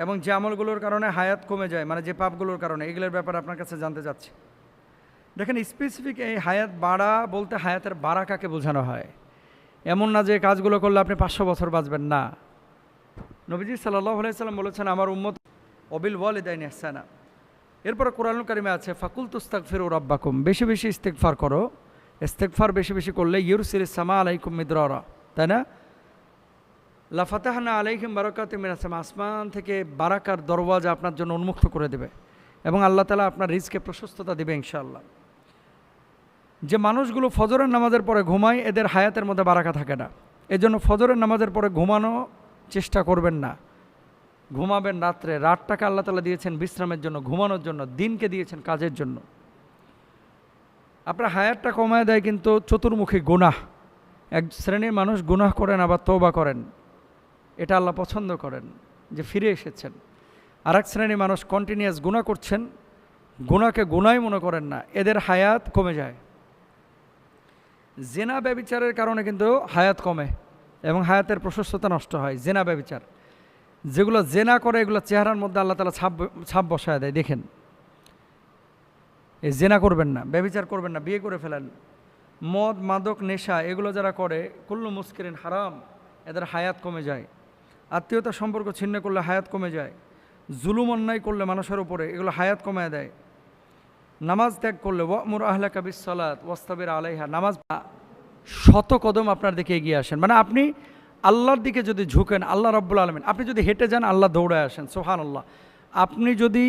এবং যে আমলগুলোর কারণে হায়াত কমে যায়, মানে যে পাপগুলোর কারণে, এগুলোর ব্যাপারে আপনার কাছে জানতে চাচ্ছি। দেখেন, স্পেসিফিক এই হায়াত বাড়া বলতে হায়াতের বারাকাকে বোঝানো হয়। এমন না যে কাজগুলো করলে আপনি 500 বছর বাঁচবেন, না। নবীজি সাল্লাল্লাহু আলাইহি সাল্লাম বলেছেন, আমার উম্মত অবিল ওয়ালিদাইনি ইহসানা। এরপরে কোরআনুল কারিমে আছে, ফাকুল তুস্তাগফিরু রাব্বাকুম, বেশি বেশি ইস্তেগফার করো। ইস্তেগফার বেশি বেশি করলে ইউরসিলিস সামা আলাইকুম মিদরারা, তাই না? লা ফাতাহনা আলাইহিম বারাকাতিম মিনাস সামা, আসমান থেকে বারাকার দরওয়াজা আপনার জন্য উন্মুক্ত করে দেবে এবং আল্লাহ তাআলা আপনার রিজকে প্রশস্ততা দেবে ইনশাআল্লাহ। যে মানুষগুলো ফজরের নামাজের পরে ঘুমায়, এদের হায়াতের মধ্যে বারাকা থাকে না। এজন্য ফজরের নামাজের পরে ঘুমানো চেষ্টা করবেন না। ঘুমাবেন রাত্রে। রাতটাকে আল্লাহ তাআলা দিয়েছেন বিশ্রামের জন্য, ঘুমানোর জন্য। দিনকে দিয়েছেন কাজের জন্য। আপনার হায়াতটা কমায় দেয় কিন্তু চতুর্মুখী গুনাহ। এক শ্রেণীর মানুষ গুনাহ করেন আবার তওবা করেন, এটা আল্লাহ পছন্দ করেন যে ফিরে এসেছেন। আর এক শ্রেণীর মানুষ কন্টিনিউয়াস গুনাহ করছেন, গুনাহকে গুনাহই মনে করেন না, এদের হায়াত কমে যায়। জেনা ব্যভিচারের কারণে কিন্তু হায়াত কমে এবং হায়াতের প্রশস্ততা নষ্ট হয়। জেনা ব্যভিচার, যেগুলো জেনা করে, এগুলো চেহারার মধ্যে আল্লাহ তাআলা ছাপ বসায় দেয়। দেখেন, এই জেনা করবেন না, ব্যভিচার করবেন না, বিয়ে করে ফেলেন। মদ, মাদক, নেশা এগুলো যারা করে, কুল্লু মুস্কিরিন হারাম, এদের হায়াত কমে যায়। আত্মীয়তা সম্পর্ক ছিন্ন করলে হায়াত কমে যায়। জুলুম অন্যায় করলে মানুষের উপরে, এগুলো হায়াত কমায় দেয়। নামাজ ত্যাগ করলে, ওয়ামুর আহলাকা বিসসালাত ওয়াসতাবির আলাইহা, নামাজ, শত কদম আপনার দিকে এগিয়ে আসেন। মানে আপনি আল্লাহর দিকে যদি ঝুঁকেন, আল্লাহ রাব্বুল আলামিন, আপনি যদি হেঁটে যান, আল্লাহ দৌড়ায় আসেন, সুবহানাল্লাহ। আপনি যদি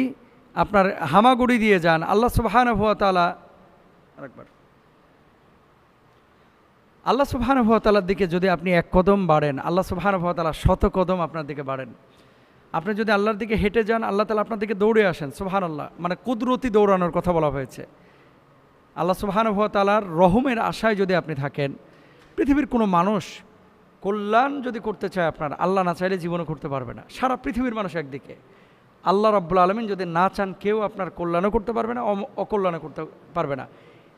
আপনার হামাগুড়ি দিয়ে যান, আল্লাহ সুবহানাহু ওয়া তাআলা, আরেকবার, আল্লাহ সুবহানাহু ওয়া তাআলার দিকে যদি আপনি এক কদম বাড়েন, আল্লাহ সুবহানাহু ওয়া তাআলা শত কদম আপনার দিকে বাড়েন। আপনি যদি আল্লাহর দিকে হেঁটে যান, আল্লাহ তাআলা আপনার দিকে দৌড়ে আসেন, সুবহানাল্লাহ। মানে কুদরতি দৌড়ানোর কথা বলা হয়েছে। আল্লাহ সুবহানাহু ওয়া তাআলার রহমের আশায় যদি আপনি থাকেন, পৃথিবীর কোনো মানুষ কল্যাণ যদি করতে চায় আপনার, আল্লাহ না চাইলে জীবনও করতে পারবে না। সারা পৃথিবীর মানুষ একদিকে, আল্লাহ রাব্বুল আলামিন যদি না চান, কেউ আপনার কল্যাণও করতে পারবে না, অকল্যাণও করতে পারবে না।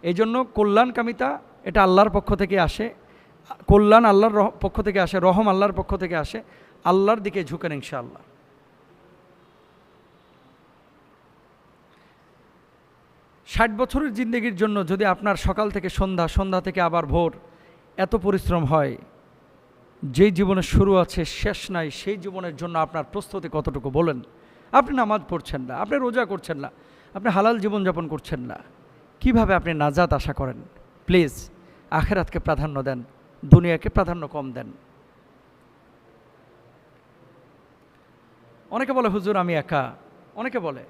এই জন্য কল্যাণকামিতা এটা আল্লাহর পক্ষ থেকে আসে, কল্যাণ আল্লাহর পক্ষ থেকে আসে, রহম আল্লাহর পক্ষ থেকে আসে। আল্লাহর দিকে ঝুঁকেন ইনশাআল্লাহ। ষাট বছরের জিন্দেগির জন্য যদি আপনার সকাল থেকে সন্ধ্যা, সন্ধ্যা থেকে আবার ভোর এত পরিশ্রম হয়, যেই জীবনের শুরু আছে শেষ নাই, সেই জীবনের জন্য আপনার প্রস্তুতি কতটুকু বলেন? আপনি নামাজ পড়ছেন না, আপনি রোজা করছেন না, আপনি হালাল জীবনযাপন করছেন না, কিভাবে আপনি নাজাত আশা করেন? প্লিজ আখিরাতকে প্রাধান্য দেন, দুনিয়াকে প্রাধান্য কম দেন। অনেকে বলে হুজুর আমি একা, অনেকে বলে